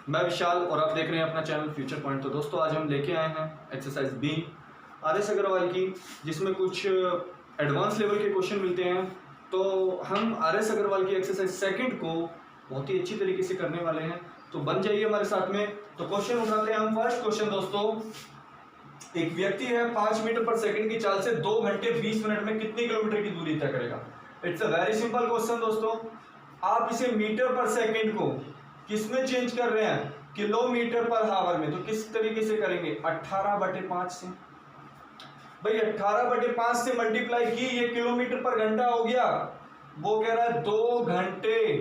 मैं विशाल और आप देख रहे हैं अपना चैनल फ्यूचर पॉइंट। तो दोस्तों आज हम लेके आए हैं एक्सरसाइज बी RS अग्रवाल की, जिसमें कुछ एडवांस लेवल के क्वेश्चन मिलते हैं। तो हम RS अग्रवाल की एक्सरसाइज सेकंड को बहुत ही अच्छी तरीके से करने वाले हैं, तो बन जाइए हमारे साथ में। तो क्वेश्चन उठाते हैं हम। फर्स्ट क्वेश्चन दोस्तों, एक व्यक्ति है 5 मीटर पर सेकंड की चाल से 2 घंटे 20 मिनट में कितनी किलोमीटर की दूरी तय करेगा। It's a very simple question दोस्तों। आप इसे मीटर पर सेकंड को किस में चेंज कर रहे हैं, किलोमीटर पर हावर में। तो किस तरीके से करेंगे, 18/5 से। भाई 18/5 से मल्टीप्लाई की, ये किलोमीटर पर घंटा हो गया। वो कह रहा है 2 घंटे,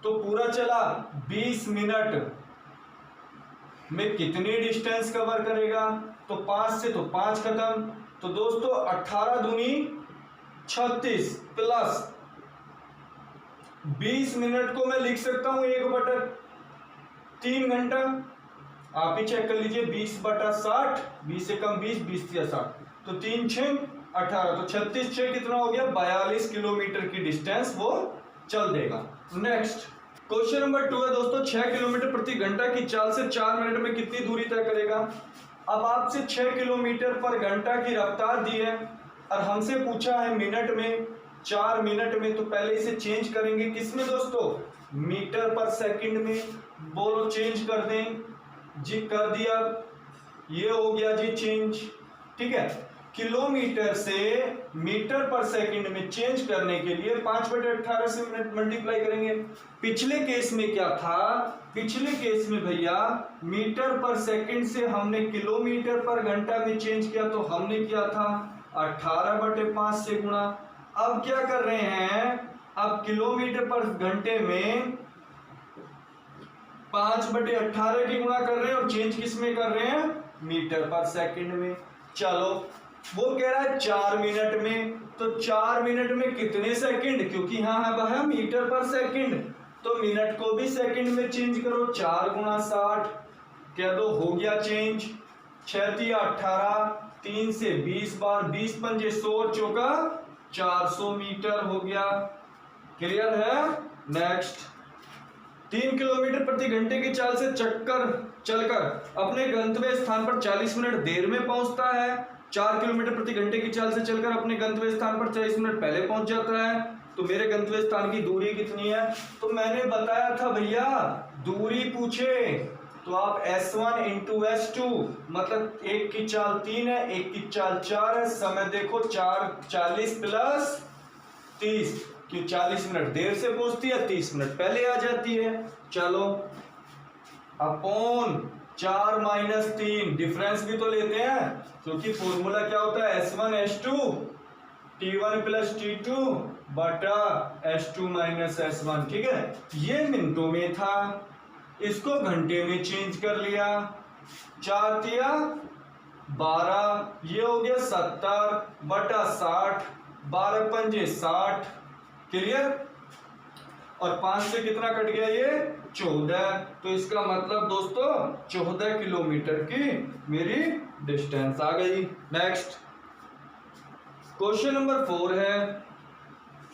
तो पूरा चला 20 मिनट में कितनी डिस्टेंस कवर करेगा। तो 5 से तो 5 खत्म। तो दोस्तों 18 दूनी 36 प्लस 20 मिनट को मैं लिख सकता हूं 1/3 घंटा। आप ही चेक कर लीजिए, 20/60, 20 से कम 20, 20 से 60, तो 3 6 18, तो 36 6 कितना हो गया, 42 किलोमीटर की डिस्टेंस वो चल देगा। नेक्स्ट क्वेश्चन नंबर 2 है दोस्तों, 6 किलोमीटर प्रति घंटा की चाल से 4 मिनट में कितनी दूरी तय करेगा। अब आपसे 6 किलोमीटर पर घंटा की रफ्तार दी है और हमसे पूछा है मिनट में, 4 मिनट में। तो पहले इसे चेंज करेंगे किसमें दोस्तों, मीटर पर सेकंड में। बोलो चेंज कर दें जी, कर दिया, ये हो गया जी चेंज। ठीक है, किलोमीटर से मीटर पर सेकंड में चेंज करने के लिए 5/18 से मिनट मल्टीप्लाई करेंगे। पिछले केस में क्या था, पिछले केस में भैया मीटर पर सेकंड से हमने किलोमीटर पर घंटा में चेंज किया, तो हमने किया था 18/5 से गुणा। अब क्या कर रहे हैं, अब किलोमीटर पर घंटे में 5/18 की गुणा कर रहे हैं और चेंज किस में कर रहे हैं, मीटर पर सेकंड में। चलो वो कह रहा है 4 मिनट में, तो 4 मिनट में कितने सेकंड, क्योंकि यहां है मीटर पर सेकंड, तो मिनट को भी सेकंड में चेंज करो। 4 × 60 कह दो, हो गया चेंज। 6 × 18, 3 से 20 बार, 20 पंजे 100, चौका 400 मीटर हो गया। क्लियर है। नेक्स्ट, 3 किलोमीटर प्रति घंटे की चाल से चलकर अपने गंतव्य स्थान पर 40 मिनट देर में पहुंचता है। 4 किलोमीटर प्रति घंटे की चाल से चलकर अपने गंतव्य स्थान पर 40 मिनट पहले पहुंच जाता है। तो मेरे गंतव्य स्थान की दूरी कितनी है, तो मैंने बताया था भैया दूरी पूछे तो आप S1 × S2, मतलब एक की चाल 3 है, एक की चाल 4 है। समय देखो 40 प्लस 30, कि 40 मिनट देर से पहुंचती है, 30 मिनट पहले आ जाती है। चलो अपॉन 4 - 3, डिफरेंस भी तो लेते हैं, क्योंकि फॉर्मूला क्या होता है, S1 S2 T1 + T2 बटा S2 - S1। ठीक है, ये मिनटों में था, इसको घंटे में चेंज कर लिया। 4 तिया 12, ये हो गया 70/60, 12 पंजे 60। क्लियर। और 5 से कितना कट गया, ये 14। तो इसका मतलब दोस्तों 14 किलोमीटर की मेरी डिस्टेंस आ गई। नेक्स्ट क्वेश्चन नंबर 4 है,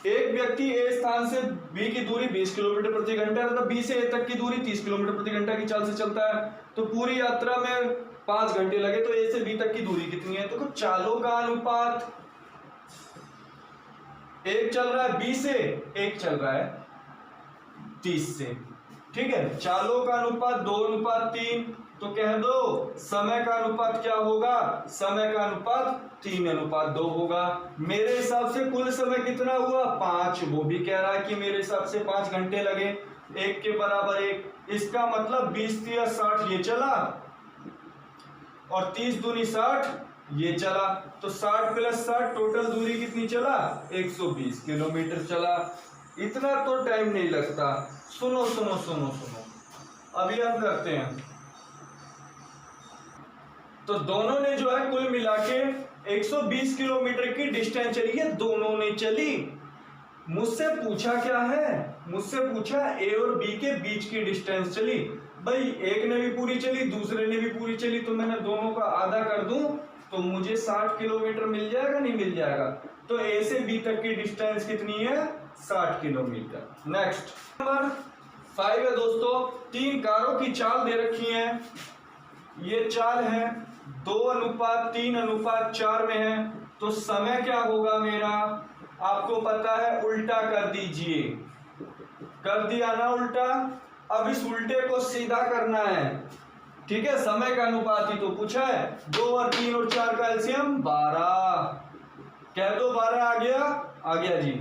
एक व्यक्ति A स्थान से B की दूरी 20 किलोमीटर प्रति घंटा, मतलब B से A तक की दूरी 30 किलोमीटर प्रति घंटा की चाल से चलता है। तो पूरी यात्रा में 5 घंटे लगे, तो A से B तक की दूरी कितनी है। तो चालों का अनुपात, एक चल रहा है B से, एक चल रहा है 30 से। ठीक है, चालों का अनुपात 2:3, तो कह दो समय का अनुपात क्या होगा, समय का अनुपात 3:2 होगा। मेरे हिसाब से कुल समय कितना हुआ, 5। वो भी कह रहा है कि मेरे हिसाब से 5 घंटे लगे, 1 के बराबर 1। इसका मतलब 20 × 60 ये चला और 30 दूनी 60 ये चला, तो 60 + 60 टोटल दूरी कितनी चला, 120 किलोमीटर चला। इतना तो टाइम नहीं लगता। सुनो सुनो सुनो सुनो, अभी हम करते हैं। तो दोनों ने जो है कुल मिला के 120 किलोमीटर की डिस्टेंस चली है, दोनों ने चली। मुझसे पूछा क्या है, मुझसे पूछा A और B के बीच की डिस्टेंस चली। भाई एक ने भी पूरी चली, दूसरे ने भी पूरी चली, तो मैंने दोनों का आधा कर दूं तो मुझे 60 किलोमीटर मिल जाएगा, नहीं मिल जाएगा। तो A से B तक की डिस्टेंस कितनी है, 60 किलोमीटर। नेक्स्ट नंबर 5 है दोस्तों। 3 कारों की चाल दे रखी है, ये चाल है 2:3:4 में है। तो समय क्या होगा मेरा, आपको पता है, उल्टा कर दीजिए। कर दिया ना उल्टा। अब इस उल्टे को सीधा करना है, ठीक है। समय का अनुपात ही तो पूछा है। 2 और 3 और 4 का एलसीएम 12। कह दो 12 आ गया जी।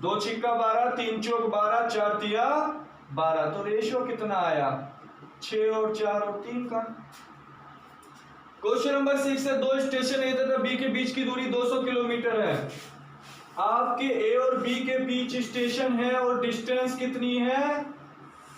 2 छिक्का 12, 3 चौक 12, 4 तिया 12। तो रेशियो कितना आया, 6 और 4 और 3 का। क्वेश्चन नंबर 6 है, 2 स्टेशन ए तथा बी के बीच की दूरी 200 किलोमीटर है। आपके ए और बी के बीच स्टेशन है और डिस्टेंस कितनी है,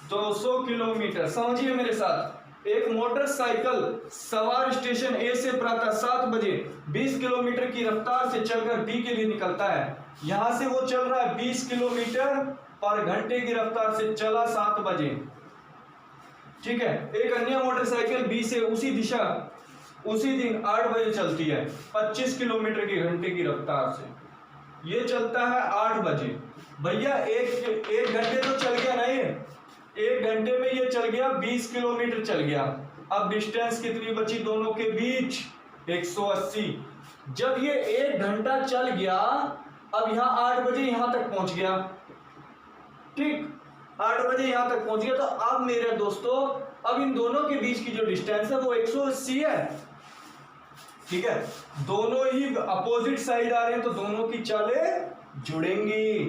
200 किलोमीटर। समझिए मेरे साथ, एक मोटरसाइकिल सवार स्टेशन ए से प्रातः 7 बजे 20 किलोमीटर की रफ्तार से चलकर बी के लिए निकलता है। यहां से वो चल रहा है 20 किलोमीटर पर घंटे की रफ्तार से, चला 7 बजे, ठीक है। एक अन्य मोटरसाइकिल बी से उसी दिशा उसी दिन 8 बजे चलती है 25 किलोमीटर की घंटे की रफ्तार से। ये चलता है 8 बजे। भैया एक घंटे तो चल गया ना, ये 1 घंटे में ये चल गया 20 किलोमीटर चल गया। अब डिस्टेंस कितनी बची दोनों के बीच, 180। जब ये 1 घंटा चल गया, अब यहां 8 बजे यहां तक पहुंच गया, ठीक, 8 बजे यहां तक पहुंच गया। तो अब मेरे दोस्तों, अब इन दोनों के बीच की जो डिस्टेंस है वो 180 है, ठीक है। दोनों ही अपोजिट साइड आ रहे हैं तो दोनों की चालें जुड़ेंगी।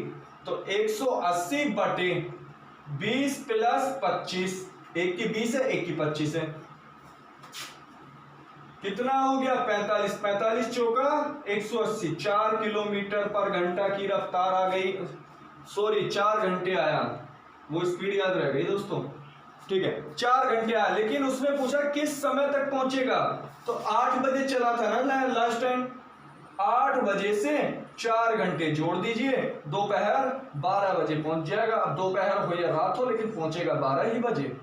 तो 180 बटे 20 प्लस 25, एक की 20 है एक की 25 है, कितना हो गया 45। 45 चौका 180, 4 किलोमीटर पर घंटा की रफ्तार आ गई। सॉरी 4 घंटे आया, वो स्पीड याद रह गई दोस्तों, ठीक है। 4 घंटे आया, लेकिन उसने पूछा किस समय तक पहुंचेगा। तो 8 बजे चला था ना लास्ट टाइम, 8 बजे से 4 घंटे जोड़ दीजिए, दोपहर 12 बजे पहुंच जाएगा। अब दोपहर हो या रात हो, लेकिन पहुंचेगा 12 ही बजे,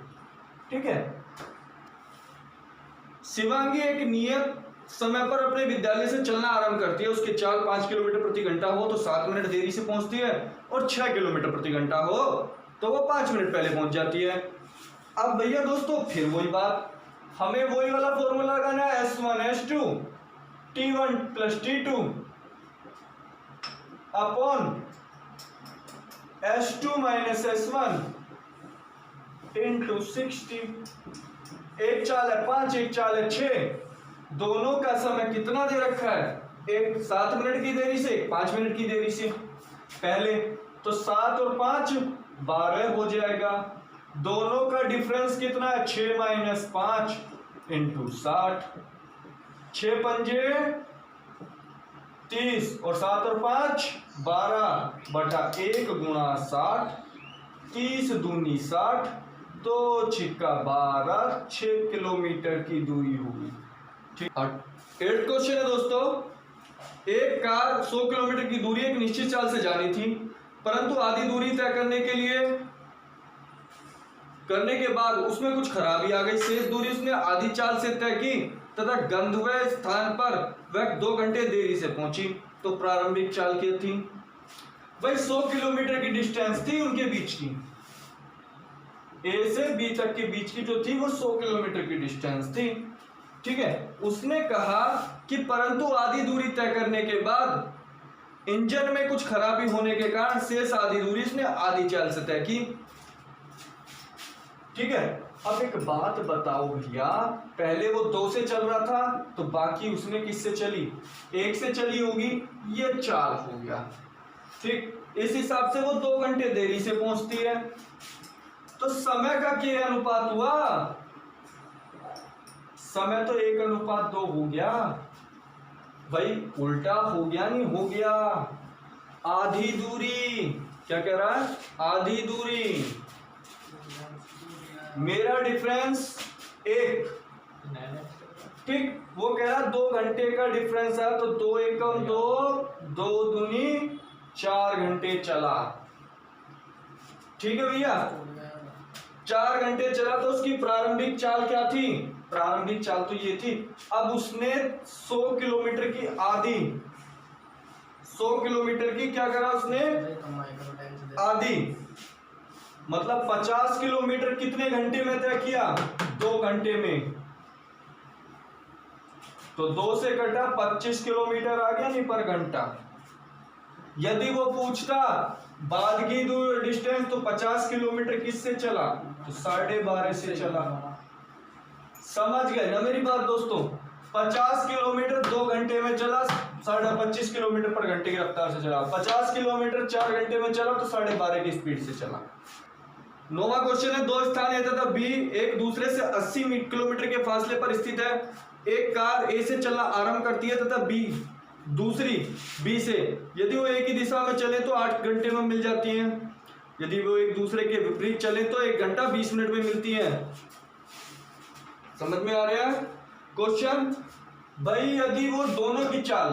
ठीक है। शिवांगी एक नियत समय पर अपने विद्यालय से चलना आरंभ करती है। उसकी चाल 5 किलोमीटर प्रति घंटा हो तो 7 मिनट देरी से पहुंचती है, और 6 किलोमीटर प्रति घंटा हो तो वो 5 मिनट पहले पहुंच जाती है। अब भैया दोस्तों फिर वही बात, हमें वही वाला फॉर्मूला लगाना है, S1S2 T1 plus T2 upon S2 minus S1 into 60। एक चाल है 5, एक चाल है 6। दोनों का समय कितना दे रखा है, एक 7 मिनट की देरी से, एक 5 मिनट की देरी से पहले। तो 7 और 5 12 हो जाएगा। दोनों का डिफरेंस कितना है, 6 माइनस 5 इंटू 60। 6 पंजे 30 और 7 और 5 12 बटा 1 गुणा 60, 30 दूनी 60, 2 छिक्का 12, 6 किलोमीटर की दूरी होगी, ठीक। 8 क्वेश्चन है दोस्तों, एक कार 100 किलोमीटर की दूरी एक निश्चित चाल से जानी थी, परंतु आधी दूरी तय करने के बाद उसमें कुछ खराबी आ गई। शेष दूरी उसने आधी चाल से तय की तथा गंतव्य स्थान पर वह 2 घंटे देरी से पहुंची। तो प्रारंभिक चाल क्या थी भाई, 100 किलोमीटर की डिस्टेंस थी उनके बीच की, ए से बी तक के बीच की जो थी वो 100 किलोमीटर की डिस्टेंस थी, ठीक है। उसने कहा कि परंतु आधी दूरी तय करने के बाद इंजन में कुछ खराबी होने के कारण शेष आधी दूरी उसने आधी चाल से तय की, ठीक है। अब एक बात बताओ भैया, पहले वो 2 से चल रहा था तो बाकी उसने किससे चली, 1 से चली होगी, ये चाल हो गया, ठीक। इस हिसाब से वो 2 घंटे देरी से पहुंचती है। तो समय का क्या अनुपात हुआ, समय तो 1:2 हो गया भाई, उल्टा हो गया नहीं हो गया। आधी दूरी क्या कह रहा है, आधी दूरी, मेरा डिफरेंस 1, ठीक। वो कह रहा 2 घंटे का डिफरेंस है, तो 2 एकम 2, 2 दूनी 4 घंटे चला, ठीक है भैया। 4 घंटे चला तो उसकी प्रारंभिक चाल क्या थी, प्रारंभिक चाल तो ये थी। अब उसने 100 किलोमीटर की आधी, 100 किलोमीटर की क्या करा उसने, आधी मतलब 50 किलोमीटर कितने घंटे में तय किया? 2 घंटे में। तो 2 से कटा 25 किलोमीटर आ गया नहीं पर घंटा। यदि वो पूछता बाद की डिस्टेंस तो 50 किलोमीटर किससे चला? तो 12.5 से चला। समझ गए ना मेरी बात दोस्तों? 50 किलोमीटर 2 घंटे में चला, 25.5 किलोमीटर पर घंटे की रफ्तार से चला। 50 किलोमीटर 4 घंटे में चला तो 12.5 की स्पीड से चला। 9वां क्वेश्चन है, 2 स्थान ए तथा बी एक दूसरे से 80 किलोमीटर के फासले पर स्थित है। एक कार ए से चलना आरंभ करती है तथा बी दूसरी बी से, यदि वो एक ही दिशा में चले तो 8 घंटे में मिल जाती है। यदि वो एक दूसरे के विपरीत चले तो 1 घंटा 20 मिनट में मिलती है। समझ में आ रहा है क्वेश्चन? भाई यदि वो दोनों की चाल,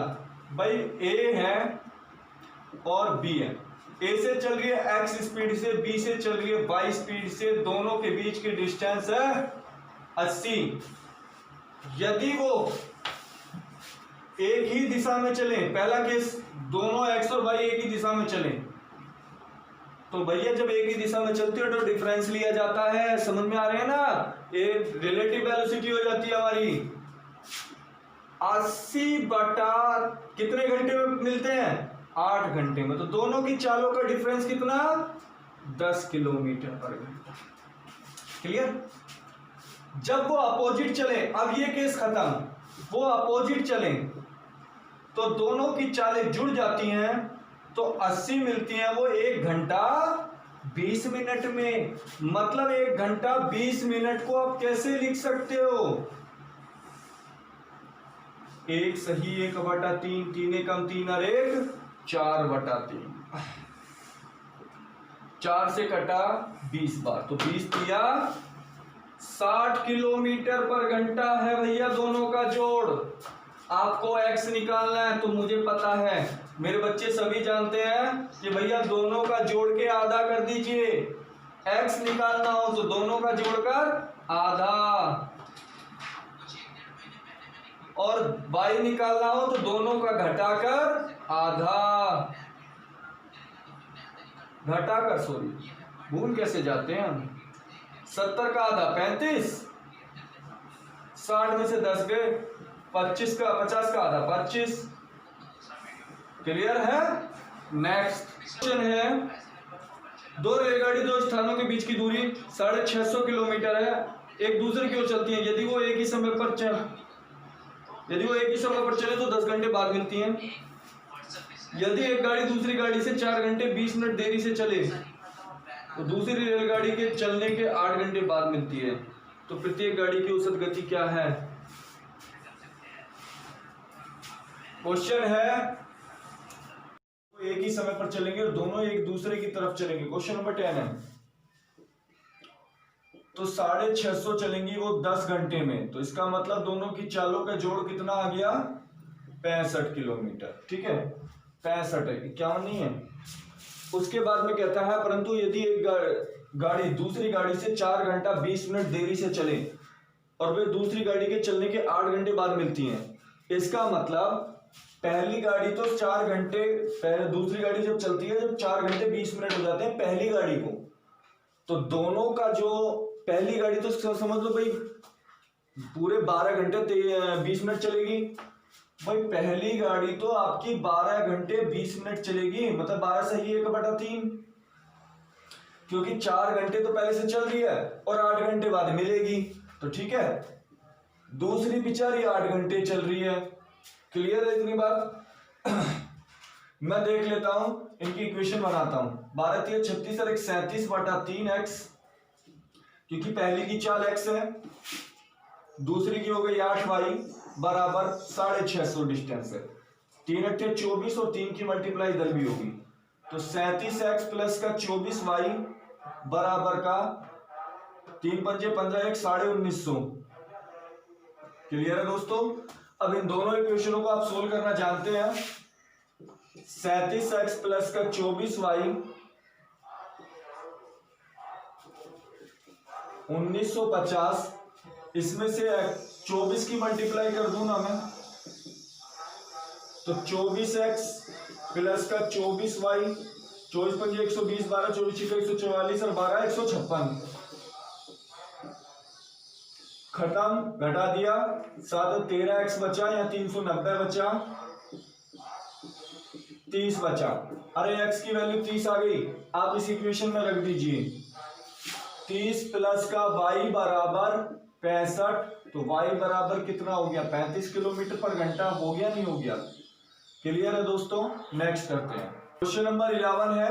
भाई ए है और बी है, ए से चल रही है x स्पीड से, बी से चल रही है y स्पीड से, दोनों के बीच की डिस्टेंस है 80। यदि वो एक ही दिशा में चले, पहला केस दोनों x और y एक ही दिशा में चले, तो भैया जब एक ही दिशा में चलती है तो डिफरेंस लिया जाता है। समझ में आ रहे हैं ना? एक रिलेटिव वेलोसिटी हो जाती है हमारी। 80 बटा कितने घंटे में मिलते हैं? 8 घंटे में। तो दोनों की चालों का डिफरेंस कितना? 10 किलोमीटर पर घंटा। क्लियर? जब वो अपोजिट चले, अब ये केस खत्म, वो अपोजिट चले तो दोनों की चालें जुड़ जाती हैं तो 80 मिलती हैं वो 1 घंटा 20 मिनट में। मतलब 1 घंटा 20 मिनट को आप कैसे लिख सकते हो? 1 सही 1/3, 3 एकम 3 और 1 4/3। 4 से कटा 20 बार तो 20 दिया 60 किलोमीटर पर घंटा है भैया दोनों का जोड़। आपको x निकालना है तो मुझे पता है, मेरे बच्चे सभी जानते हैं कि भैया दोनों का जोड़ के आधा कर दीजिए। x निकालना हो तो दोनों का जोड़कर आधा, और y निकालना हो तो दोनों का घटाकर आधा, भूल कैसे जाते हैं हम। 70 का आधा 35, 60 में से 10 गए, 50 का आधा 25। क्लियर है? नेक्स्ट क्वेश्चन है, 2 रेलगाड़ी 2 स्थानों के बीच की दूरी 650 किलोमीटर है, एक दूसरे की ओर चलती है। यदि वो एक ही समय पर चले तो 10 घंटे बाद मिलती हैं। यदि एक गाड़ी दूसरी गाड़ी से 4 घंटे 20 मिनट देरी से चले तो दूसरी रेलगाड़ी के चलने के 8 घंटे बाद मिलती है। तो प्रत्येक गाड़ी की औसत गति क्या है? क्वेश्चन है, एक ही समय पर चलेंगे और दोनों एक दूसरे की तरफ चलेंगे। क्वेश्चन नंबर 10 है, तो 650 चलेंगी वो 10 घंटे में, तो इसका मतलब दोनों की चालों का जोड़ कितना आ गया? 65 किलोमीटर। ठीक है, 65 है, 51 नहीं है। उसके बाद में कहता है, परंतु यदि एक गाड़ी दूसरी गाड़ी से 4 घंटा 20 मिनट देरी से चले और वे दूसरी गाड़ी के चलने के 8 घंटे बाद मिलती हैं। इसका मतलब पहली गाड़ी तो 4 घंटे, दूसरी गाड़ी जब चलती है जब 4 घंटे 20 मिनट हो जाते हैं पहली गाड़ी को, तो दोनों का जो पहली गाड़ी तो समझ लो भाई पूरे 12 घंटे 20 मिनट चलेगी। भाई पहली गाड़ी तो आपकी 12 घंटे 20 मिनट चलेगी, मतलब 12 सही 1/3, क्योंकि 4 घंटे तो पहले से चल रही है और 8 घंटे बाद मिलेगी। तो ठीक है, दूसरी बेचारी 8 घंटे चल रही है। क्लियर है इतनी बात? मैं देख लेता हूं, इनकी इक्वेशन बनाता हूं। 12 3 36 और 37/3x, क्योंकि पहली की चाल x है, दूसरी की हो गई 8y बराबर 650 डिस्टेंस है। 3 8 24 और 3 की मल्टीप्लाई इधर भी होगी, तो 37x प्लस का 24y बराबर का 3 पंजे 15 1 1950। क्लियर है दोस्तों? अब इन दोनों इक्वेशनों को आप सोल्व करना जानते हैं। 37x प्लस का 24y 1950, इसमें से 24 की मल्टीप्लाई कर दूं ना मैं, तो 24x प्लस का 24y 24 पंजे 120, 12 24 छिके 144 और 12 156। खत्म, घटा दिया। 7 13x बचा या 390 बचा, 30 बचा। अरे x की वैल्यू 30 आ गई, आप इस इक्वेशन में रख दीजिए। 30 प्लस का y बराबर 65, तो y बराबर कितना हो गया? 35 किलोमीटर पर घंटा। हो गया नहीं हो गया? क्लियर है दोस्तों? नेक्स्ट करते हैं। क्वेश्चन नंबर 11 है,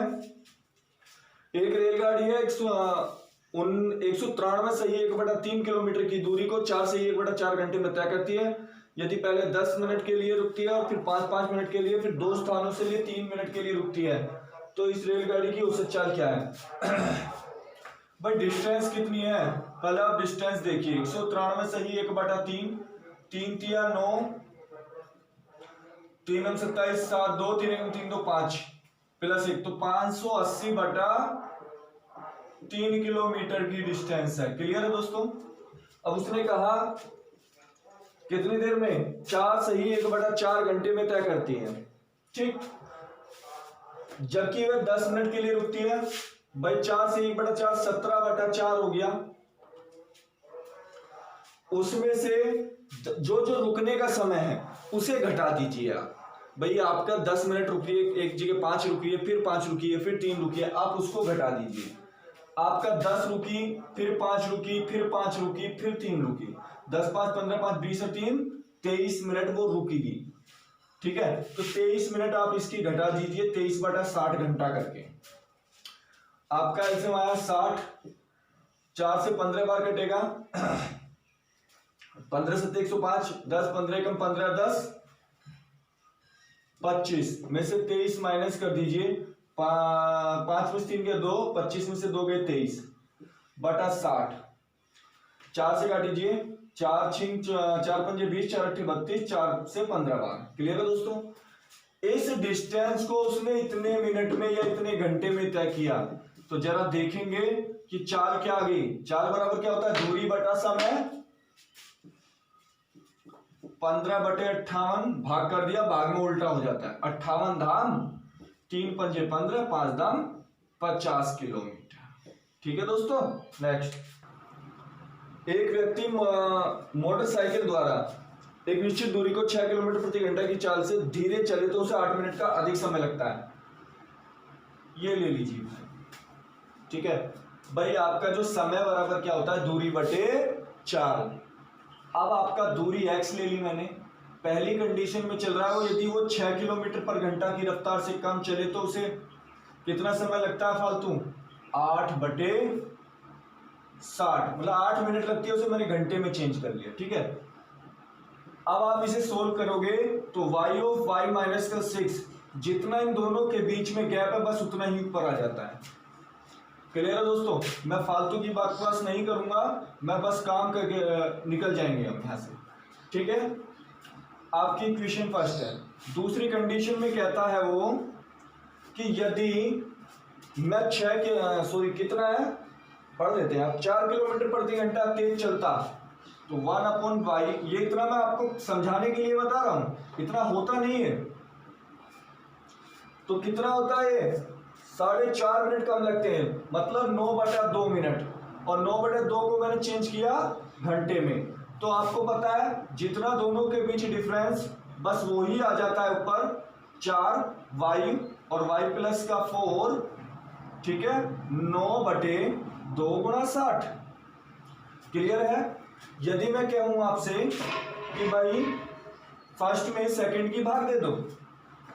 एक रेलगाड़ी है 193 सही 1/3 किलोमीटर की दूरी को 4 से 1/4 घंटे में तय करती है। यदि पहले 10 मिनट के लिए रुकती है और फिर 5-5 मिनट के लिए, फिर 2 स्थानों से लिए 3 मिनट के लिए रुकती है, तो इस रेलगाड़ी की औसत चाल क्या है? भाई डिस्टेंस कितनी है? पहले आप डिस्टेंस देखिए। 193 सही 1/3, 3 तिया 9, 3 हम 27, 7 2, 3 3 2 5 प्लस 1, तो 580/3 किलोमीटर की डिस्टेंस है। क्लियर है दोस्तों? अब उसने कहा कितनी देर में? 4 सही 1/4 घंटे में तय करती है। ठीक, जबकि वह 10 मिनट के लिए रुकती है। भाई 4 से 1/4 17/4 हो गया। उसमें से जो जो रुकने का समय है उसे घटा दीजिए आप। भाई आपका 10 मिनट रुकी है, एक जगह 5 रुकी है, फिर 5 रुकी है, फिर 3 रुकी है, आप उसको घटा दीजिए। आपका 10 रुकी, फिर 5 रुकी, फिर 5 रुकी, फिर 3 रुकी, 10 5 15 5 20 और 3 23 मिनट वो रुकेगी। ठीक है, तो 23 मिनट आप इसकी घटा दीजिए 23/60 घंटा करके। आपका इसमें आया 60, 4 से 15 बार कटेगा, 15 7 105, 10 15 एकम 15 10 25 में से 23 माइनस कर दीजिए। 5 में से 3 गए 2, 25 में से 2 गए 23/60। 4 से काटिए, 4 छिंग 4 पंजे 20, 4 अट्ठे 32, 4 से 15 बार। क्लियर है दोस्तों? इस डिस्टेंस को उसने इतने मिनट में या इतने घंटे में तय किया। तो जरा देखेंगे कि चाल क्या आ गई। चाल बराबर क्या होता है? दूरी बटा समय। 15/58 भाग कर दिया, भाग में उल्टा हो जाता है। 58 धाम 3 पंजे 15, 5 धाम 50 किलोमीटर। ठीक है दोस्तों? नेक्स्ट, एक व्यक्ति मोटरसाइकिल द्वारा एक निश्चित दूरी को 6 किलोमीटर प्रति घंटा की चाल से धीरे चले तो उसे 8 मिनट का अधिक समय लगता है। ये ले लीजिए। ठीक है भाई, आपका जो समय बराबर क्या होता है? दूरी बटे चाल। अब आपका दूरी x ले ली मैंने। पहली कंडीशन में चल रहा है वो, यदि वो 6 किलोमीटर पर घंटा की रफ्तार से कम चले तो उसे कितना समय लगता है फालतू? 8/60, मतलब 8 मिनट लगती है, उसे मैंने घंटे में चेंज कर लिया। ठीक है, अब आप इसे सोल्व करोगे तो y ऑफ y माइनस का 6, जितना इन दोनों के बीच में गैप है बस उतना ही ऊपर आ जाता है। क्लियर है दोस्तों? मैं फालतू की बकवास नहीं करूंगा, मैं बस काम करके निकल जाएंगे हम यहां से। ठीक है, आपकी इक्वेशन फर्स्ट है। दूसरी कंडीशन में कहता है वो कि यदि मैं कितना है पढ़ लेते हैं आप, 4 किलोमीटर प्रति घंटा तेज चलता तो 1/y, ये इतना मैं आपको समझाने के लिए बता रहा हूं, इतना होता नहीं है। तो कितना होता है? 4.5 मिनट कम लगते हैं, मतलब 9/2 मिनट, और 9/2 को मैंने चेंज किया घंटे में। तो आपको पता है जितना दोनों के बीच डिफरेंस बस वो ही आ जाता है ऊपर, 4y और y प्लस का 4। ठीक है, 9/2 गुणा 60। क्लियर है? यदि मैं कहूं आपसे कि भाई फर्स्ट में सेकंड की भाग दे दो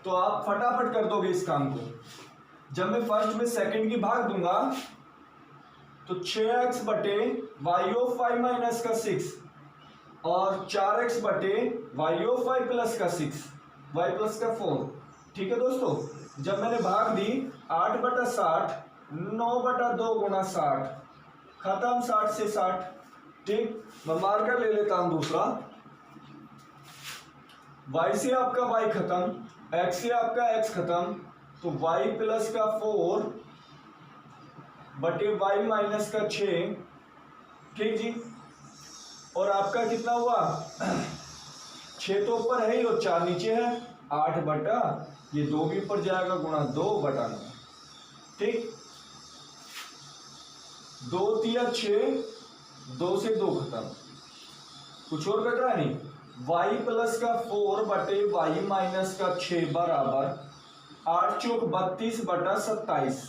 तो आप फटाफट कर दोगे इस काम को। जब मैं फर्स्ट में सेकंड की भाग दूंगा तो 6x बटे y ऑफ y माइनस का 6 और 4x बटे y ऑफ y प्लस का 6, y प्लस का 4। ठीक है दोस्तों, जब मैंने भाग दी 8/60, 9/2 गुणा 60, खत्म 60 से 60। ठीक, मैं मार्कर ले लेता हूं दूसरा। y से आपका y खत्म, x से आपका x खत्म, तो y प्लस का 4 बटे y माइनस का 6। ठीक जी, और आपका कितना हुआ? 6 तो ऊपर है ही और 4 नीचे है। 8 बटा ये 2 भी ऊपर जाएगा गुणा 2/9। ठीक, 2 तिया 6, 2 से 2 खत्म, कुछ और कट रहा है नहीं। y प्लस का 4 बटे y माइनस का 6 बराबर 8 चौक 32 बटा 27।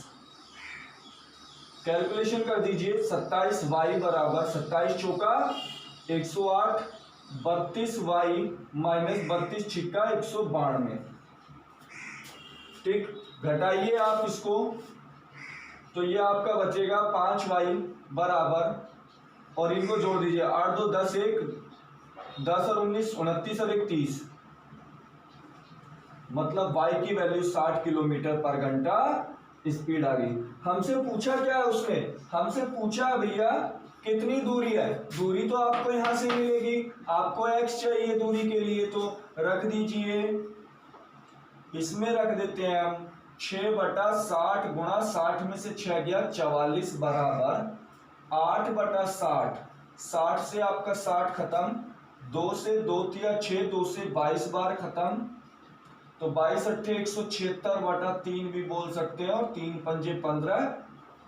कैलकुलेशन कर दीजिए, 27y बराबर 27 चौका 108, 32y माइनस 32 छिक्का 192। ठीक, घटाइए आप इसको तो ये आपका बचेगा 5y बराबर, और इनको जोड़ दीजिए, 8 2 10 1 10 और 19 29 और 1 30, मतलब y की वैल्यू 60 किलोमीटर पर घंटा स्पीड आ गई। हमसे पूछा क्या है उसने, हमसे पूछा भैया कितनी दूरी है। दूरी तो आपको यहां से मिलेगी, आपको x चाहिए दूरी के लिए, तो रख दीजिए, इसमें रख देते हैं हम 6 बटा 60 गुणा 60 में से 6 गया 44 बराबर 8 बटा 60, 60 से आपका 60 खत्म, 2 से 2 तिया 6, 2 से 22 बार खत्म, तो 22 अट्ठे 176 बटा 3 भी बोल सकते हैं, और 3 पंजे 15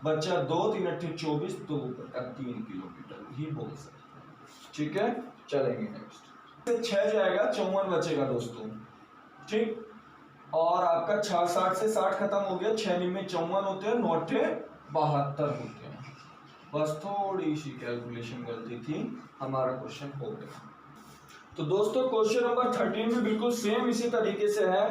बच्चा 2 3 अट्ठे 24, 2 बटा 3 किलोमीटर ही बोल सकते हैं। ठीक है, चलेंगे नेक्स्ट। 6 जाएगा 54 बचेगा दोस्तों। ठीक, और आपका 60 से 60 खत्म हो गया, 6 में 54 होते हैं, 9 अट्ठे 72 होते हैं। बस थोड़ी सी कैलकुलेशन गलती थी, हमारा क्वेश्चन हो गया। तो दोस्तों क्वेश्चन नंबर 13 भी बिल्कुल सेम इसी तरीके से है।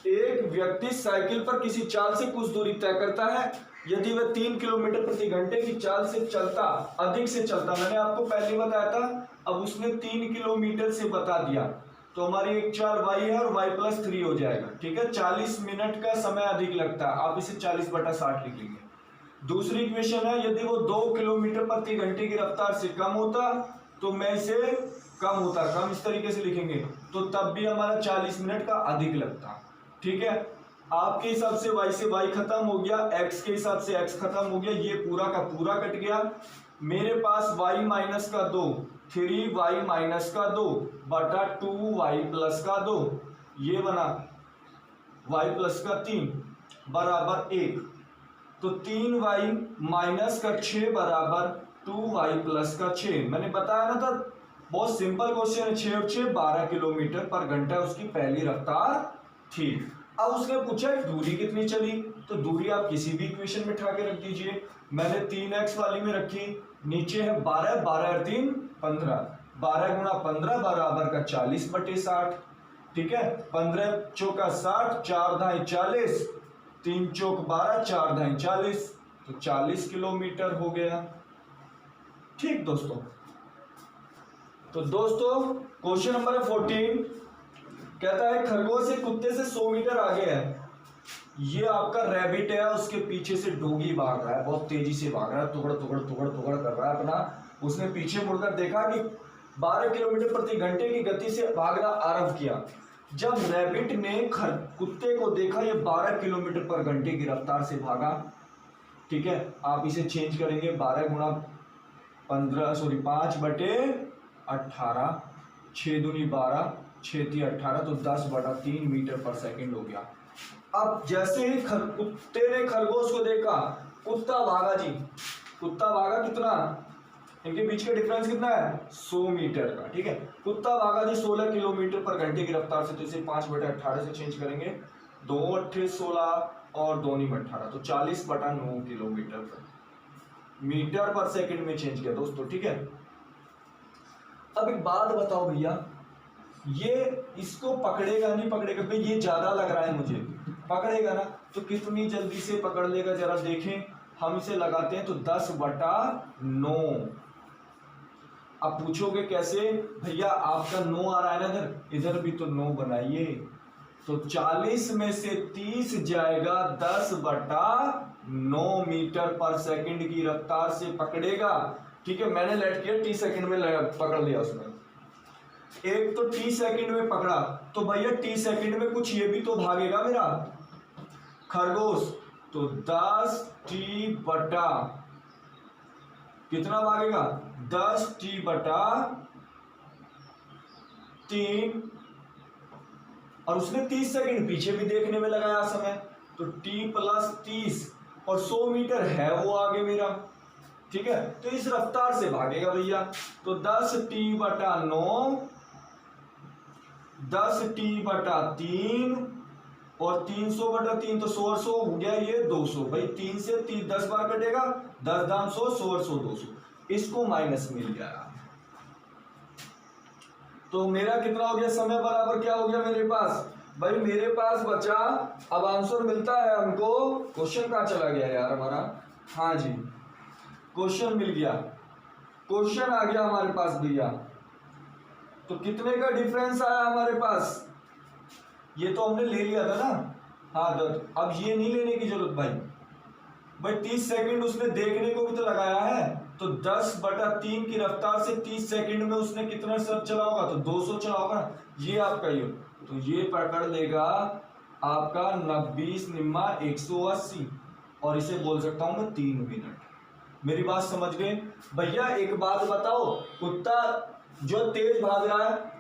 एक व्यक्ति साइकिल पर किसी चाल से कुछ दूरी तय करता है, यदि वह 3 किलोमीटर प्रति घंटे की चाल से चलता, अधिक से चलता, मैंने आपको पहले बताया था, अब उसने 3 किलोमीटर से बता दिया, तो हमारी एक चाल y है और y प्लस 3 हो जाएगा। ठीक है, 40 मिनट का समय अधिक लगता है, आप इसे 40 बटा 60 लिख लेंगे। दूसरी इक्वेशन है, यदि वो 2 किलोमीटर प्रति घंटे की रफ्तार से कम होता, तो मैं इसे कम होता, कम इस तरीके से लिखेंगे, तो तब भी हमारा 40 मिनट का अधिक लगता। ठीक है, आपके हिसाब से y खत्म हो गया, x के हिसाब से x खत्म हो गया, ये पूरा का पूरा कट गया। मेरे पास y माइनस का 2, 3y माइनस का 2 बटा 2y प्लस का 2, ये बना y प्लस का 3 बराबर 1, तो 3y माइनस का 6 बराबर 2y प्लस का 6। मैंने बताया ना था, बहुत सिंपल क्वेश्चन है, 6 और 6 12 किलोमीटर पर घंटा उसकी पहली रफ्तार थी। अब उसने पूछा दूरी कितनी चली, तो दूरी आप किसी भी इक्वेशन में उठा के रख दीजिए। मैंने 3x वाली में रखी, नीचे है 12, 12 और 3 15, 12 गुणा 15 बराबर का 40 बटे 60। ठीक है, 15 चौका 60, 4 दाएं 40, 3 चौक 12, 4 दाएं 40, तो 40 किलोमीटर हो गया। ठीक दोस्तों, तो दोस्तों क्वेश्चन नंबर 14 कहता है खरगोश एक कुत्ते से 100 मीटर आगे है, ये आपका रैबिट है, उसके पीछे से डोगी भाग रहा है, बहुत तेजी से भाग रहा है, टुकड़ टुकड़ टुकड़ टुकड़ कर रहा है अपना। उसने पीछे मुड़कर देखा कि 12 किलोमीटर प्रति घंटे की गति से भागना आरंभ किया। जब रैबिट ने कुत्ते को देखा ये 12 किलोमीटर पर घंटे की रफ्तार से भागा। ठीक है, आप इसे चेंज करेंगे, 12 गुणा 5 बटे 18, 6 दूनी 12, 6 × 18, तो 10 बटा 3 मीटर पर सेकंड हो गया। अब जैसे ही कुत्ते ने खरगोश को देखा, कुत्ता भागा जी, कुत्ता भागा कितना, इनके बीच का डिफरेंस कितना है 100 मीटर का। ठीक है, कुत्ता भागा जी 16 किलोमीटर पर घंटे की रफ्तार से, तो इसे 5 बटा 18 से चेंज करेंगे, 2 अट्ठे 16 और 2 × 18, तो 40 बटा 9 किलोमीटर मीटर पर सेकंड में चेंज किया दोस्तों। ठीक है, अब एक बात बताओ भैया, ये इसको पकड़ेगा नहीं पकड़ेगा, भाई ये ज्यादा लग रहा है मुझे, पकड़ेगा ना, तो कितनी जल्दी से पकड़ लेगा जरा देखें। हम इसे लगाते हैं तो 10 बटा 9। अब पूछोगे कैसे भैया, आपका 9 आ रहा है ना इधर, इधर भी तो 9 बनाइए, तो 40 में से 30 जाएगा, 10 बटा 9 मीटर पर सेकंड की रफ्तार से पकड़ेगा। ठीक है, मैंने लेट किया, टी सेकंड में पकड़ लिया उसने, एक तो टी सेकंड में पकड़ा, तो भैया टी सेकंड में कुछ ये भी तो भागेगा मेरा खरगोश, तो 10 टी बटा कितना भागेगा, 10 टी बटा 3, और उसने 30 सेकंड पीछे भी देखने में लगाया समय, तो टी प्लस 30, और 100 मीटर है वो आगे मेरा, ठीक है। तो इस रफ्तार से भागेगा भैया, तो 10t/9, 10t/3 और 300/3, तो 100 और 100 हो गया ये 200 भाई। 3 से 10 बार कटेगा, 10 दाम 100, 100 और 100 200, इसको माइनस मिल गया। तो मेरा कितना हो गया समय बराबर क्या हो गया मेरे पास भाई, मेरे पास बचा, अब आंसर मिलता है हमको। क्वेश्चन कहाँ चला गया यार हमारा, हाँ जी क्वेश्चन मिल गया, क्वेश्चन आ गया हमारे पास भैया। तो कितने का डिफरेंस आया हमारे पास, ये तो हमने ले लिया था ना, हाँ। अब ये नहीं लेने की जरूरत भाई 30 सेकंड उसने देखने को भी तो लगाया है, तो 10/3 की रफ्तार से 30 सेकंड में उसने कितना सब चला होगा, तो 200 चला होगा ना, ये आपका ये, तो ये पकड़ लेगा आपका 20 निम्मा 180, और इसे बोल सकता हूं मैं 3 मिनट। मेरी बात समझ गए भैया। एक बात बताओ, कुत्ता जो तेज भाग रहा है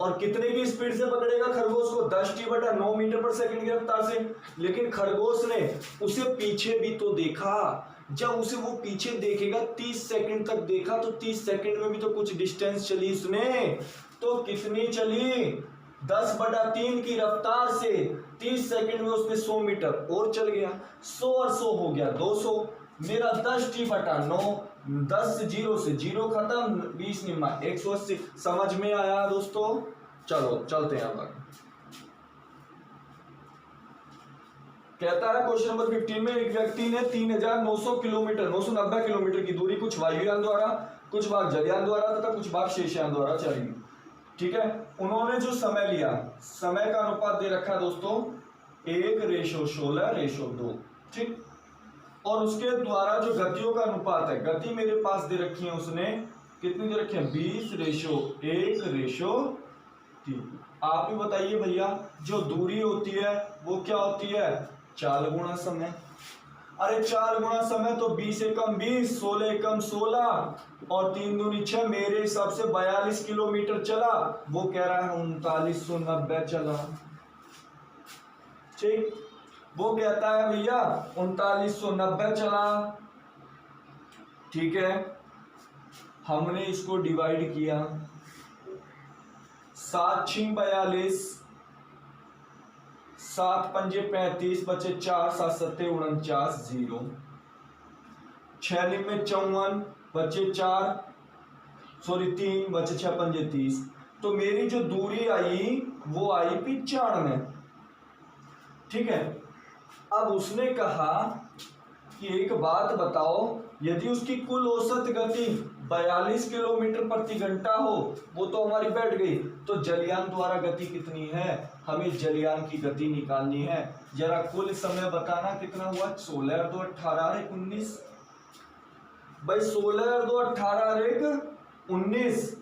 और कितने की स्पीड से पकड़ेगा खरगोश को, 10t/9 मीटर पर सेकंड की रफ्तार से। लेकिन खरगोश ने उसे पीछे भी तो देखा, जब उसे वो पीछे देखेगा 30 सेकंड तक देखा, तो 30 सेकंड में भी तो कुछ डिस्टेंस चली उसने, तो कितनी चली, 10/3 की रफ्तार से 30 सेकंड में उसने 100 मीटर और चल गया, 100 और 100 हो गया 200। मेरा 10t/9, 10 0 से 0 खत्म, 20 निम्मा 180। समझ में आया दोस्तों, चलो चलते हैं आगे। कहता है क्वेश्चन नंबर 15 में, एक व्यक्ति ने 3900 किलोमीटर 990 किलोमीटर की दूरी कुछ वायुयान द्वारा, कुछ भाग जलयान द्वारा तथा कुछ भाग शेषयान द्वारा चली, ठीक है। उन्होंने जो समय लिया, समय का अनुपात दे रखा है दोस्तों 1:16:2, ठीक। और उसके द्वारा जो गतियों का अनुपात है, गति मेरे पास दे रखी है उसने, कितनी दे रखी है, 20:1:3। आप ही बताइए भैया, जो दूरी होती है वो क्या होती है, 4 गुणा समय। अरे 4 गुणा समय तो 20 एकम 20, 16 एकम 16 और 3 दूनी 6, मेरे हिसाब से 42 किलोमीटर चला, वो कह रहा है 3990 चला, ठीक। वो कहता है भैया 3990 चला, ठीक है। हमने इसको डिवाइड किया, 7 6 42, 7 5 35, बचे 4, 7 7 49, 0, 6 9 54, बचे 4, सॉरी 3, बचे 6 5 30। तो मेरी जो दूरी आई वो आई 95, ठीक है। अब उसने कहा कि एक बात बताओ, यदि उसकी कुल औसत गति 42 किलोमीटर प्रति घंटा हो, वो तो हमारी बैठ गई, तो जलयान द्वारा गति कितनी है, हमें जलयान की गति निकालनी है। जरा कुल समय बताना कितना हुआ, 16 और 2 18 एक 19 भाई, 16 और 2 18 एक 19।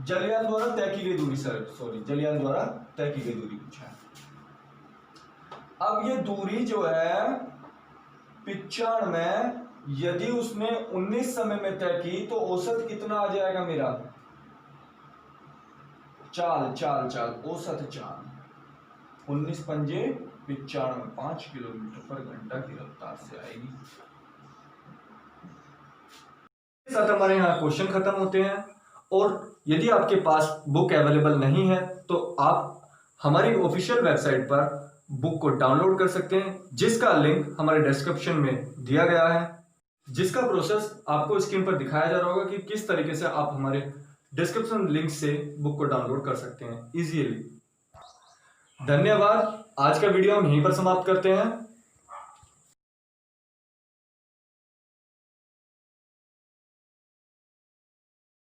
जलयान द्वारा तय की गई दूरी, सॉरी जलयान द्वारा तय की गई दूरी पूछा है। अब ये दूरी जो है 95, यदि उसने 19 समय में तय की तो औसत कितना आ जाएगा मेरा, चाल चाल चाल औसत चाल 19 पंजे 95, 5 किलोमीटर पर घंटा की रफ्तार से आएगी। साथ हमारे यहाँ क्वेश्चन खत्म होते हैं। और यदि आपके पास बुक अवेलेबल नहीं है तो आप हमारी ऑफिशियल वेबसाइट पर बुक को डाउनलोड कर सकते हैं, जिसका लिंक हमारे डिस्क्रिप्शन में दिया गया है, जिसका प्रोसेस आपको स्क्रीन पर दिखाया जा रहा होगा कि किस तरीके से आप हमारे डिस्क्रिप्शन लिंक से बुक को डाउनलोड कर सकते हैं इजीली। धन्यवाद। आज का वीडियो हम यहीं पर समाप्त करते हैं।